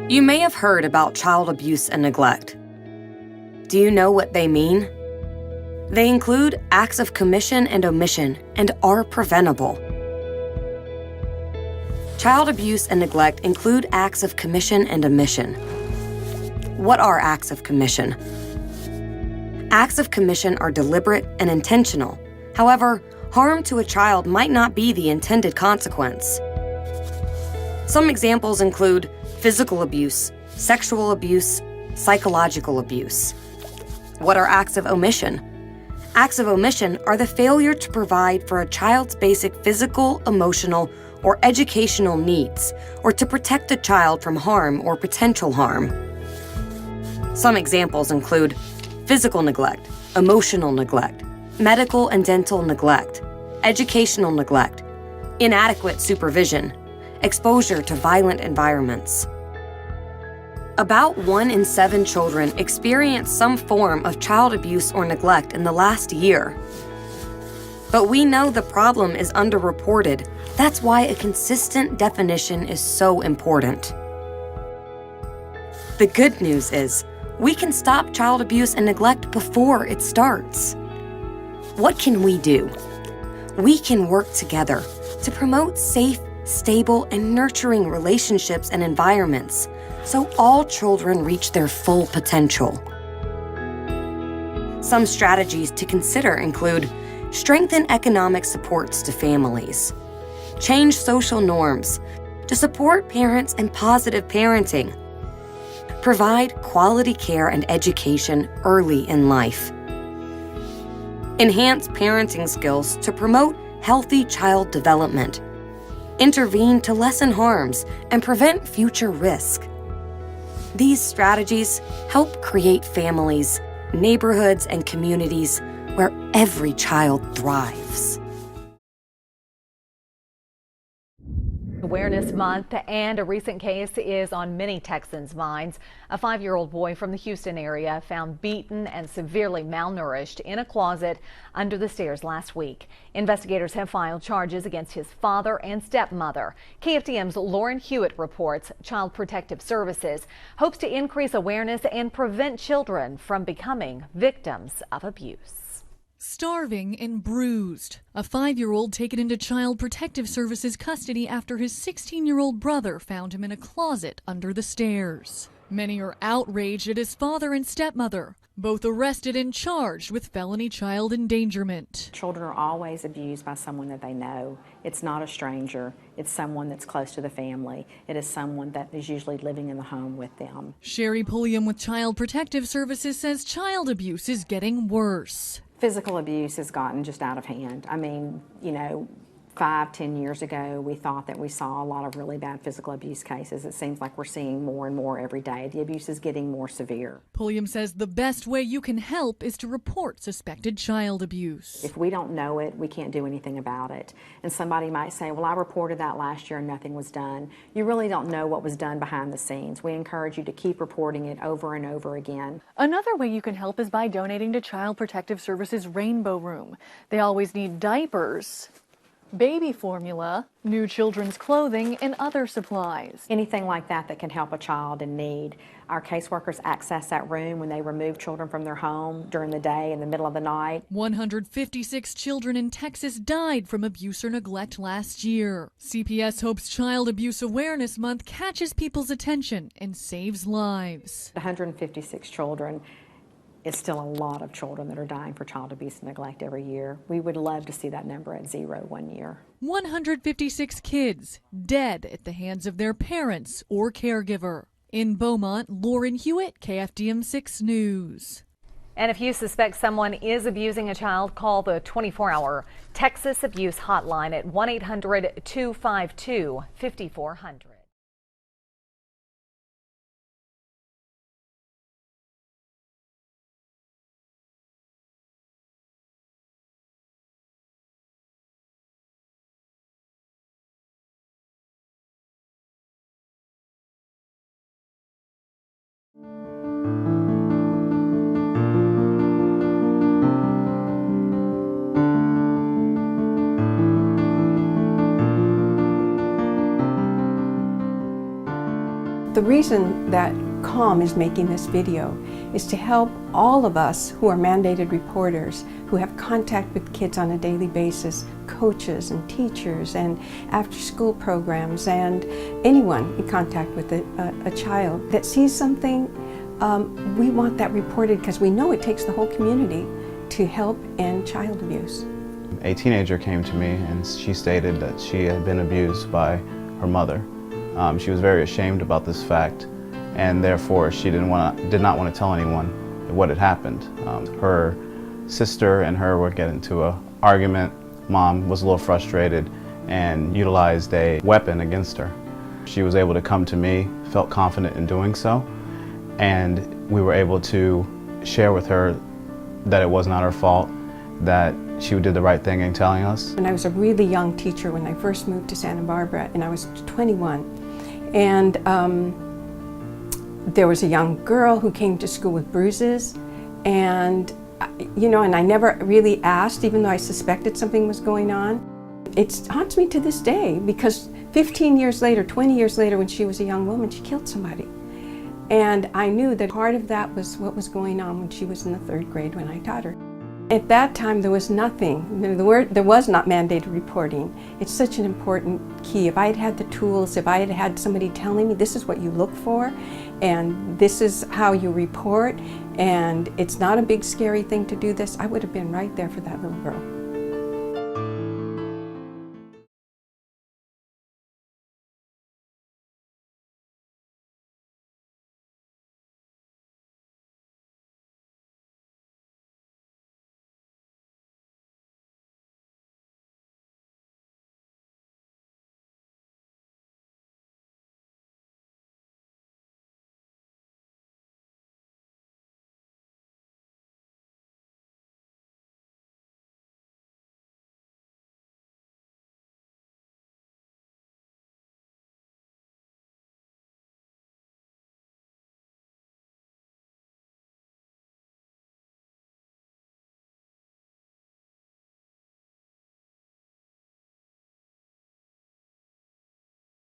You may have heard about child abuse and neglect. Do you know what they mean? They include acts of commission and omission and are preventable. Child abuse and neglect include acts of commission and omission. What are acts of commission? Acts of commission are deliberate and intentional. However, harm to a child might not be the intended consequence. Some examples include physical abuse, sexual abuse, psychological abuse. What are acts of omission? Acts of omission are the failure to provide for a child's basic physical, emotional, or educational needs, or to protect a child from harm or potential harm. Some examples include physical neglect, emotional neglect, medical and dental neglect, educational neglect, inadequate supervision, exposure to violent environments. About 1 in 7 children experience some form of child abuse or neglect in the last year. But we know the problem is underreported. That's why a consistent definition is so important. The good news is, we can stop child abuse and neglect before it starts. What can we do? We can work together to promote safe, stable, and nurturing relationships and environments so all children reach their full potential. Some strategies to consider include strengthen economic supports to families, change social norms to support parents and positive parenting, provide quality care and education early in life, enhance parenting skills to promote healthy child development, intervene to lessen harms and prevent future risk. These strategies help create families, neighborhoods, and communities where every child thrives. Awareness Month, and a recent case is on many Texans' minds. A 5-year-old boy from the Houston area found beaten and severely malnourished in a closet under the stairs last week. Investigators have filed charges against his father and stepmother. KFDM's Lauren Hewitt reports Child Protective Services hopes to increase awareness and prevent children from becoming victims of abuse. Starving and bruised. A 5-year-old taken into Child Protective Services custody after his 16-year-old brother found him in a closet under the stairs. Many are outraged at his father and stepmother, both arrested and charged with felony child endangerment. Children are always abused by someone that they know. It's not a stranger. It's someone that's close to the family. It is someone that is usually living in the home with them. Sherry Pulliam with Child Protective Services says child abuse is getting worse. Physical abuse has gotten just out of hand. I mean, 5-10 years ago, we thought that we saw a lot of really bad physical abuse cases. It seems like we're seeing more and more every day. The abuse is getting more severe. Pulliam says the best way you can help is to report suspected child abuse. If we don't know it, we can't do anything about it. And somebody might say, well, I reported that last year and nothing was done. You really don't know what was done behind the scenes. We encourage you to keep reporting it over and over again. Another way you can help is by donating to Child Protective Services Rainbow Room. They always need diapers, baby formula, new children's clothing, and other supplies. Anything like that that can help a child in need. Our caseworkers access that room when they remove children from their home during the day in the middle of the night. 156 children in Texas died from abuse or neglect last year. CPS hopes Child Abuse Awareness Month catches people's attention and saves lives. 156 children is still a lot of children that are dying for child abuse and neglect every year. We would love to see that number at 0 one year. 156 kids dead at the hands of their parents or caregiver. In Beaumont, Lauren Hewitt, KFDM 6 News. And if you suspect someone is abusing a child, call the 24-hour Texas Abuse Hotline at 1-800-252-5400. The reason that CALM is making this video is to help all of us who are mandated reporters, who have contact with kids on a daily basis, coaches and teachers and after-school programs and anyone in contact with a child that sees something. We want that reported because we know it takes the whole community to help end child abuse. A teenager came to me and she stated that she had been abused by her mother. She was very ashamed about this fact, and therefore she did not want to tell anyone what had happened. Her sister and her were getting into an argument. Mom was a little frustrated and utilized a weapon against her. She was able to come to me, felt confident in doing so, and we were able to share with her that it was not her fault, that she did the right thing in telling us. And I was a really young teacher when I first moved to Santa Barbara, and I was 21. And there was a young girl who came to school with bruises, and I never really asked, even though I suspected something was going on. It haunts me to this day because 15 years later, 20 years later, when she was a young woman, she killed somebody. And I knew that part of that was what was going on when she was in the 3rd grade when I taught her. At that time, there was nothing. There was not mandated reporting. It's such an important key. If I had had the tools, if I had had somebody telling me this is what you look for, and this is how you report, and it's not a big scary thing to do this, I would have been right there for that little girl.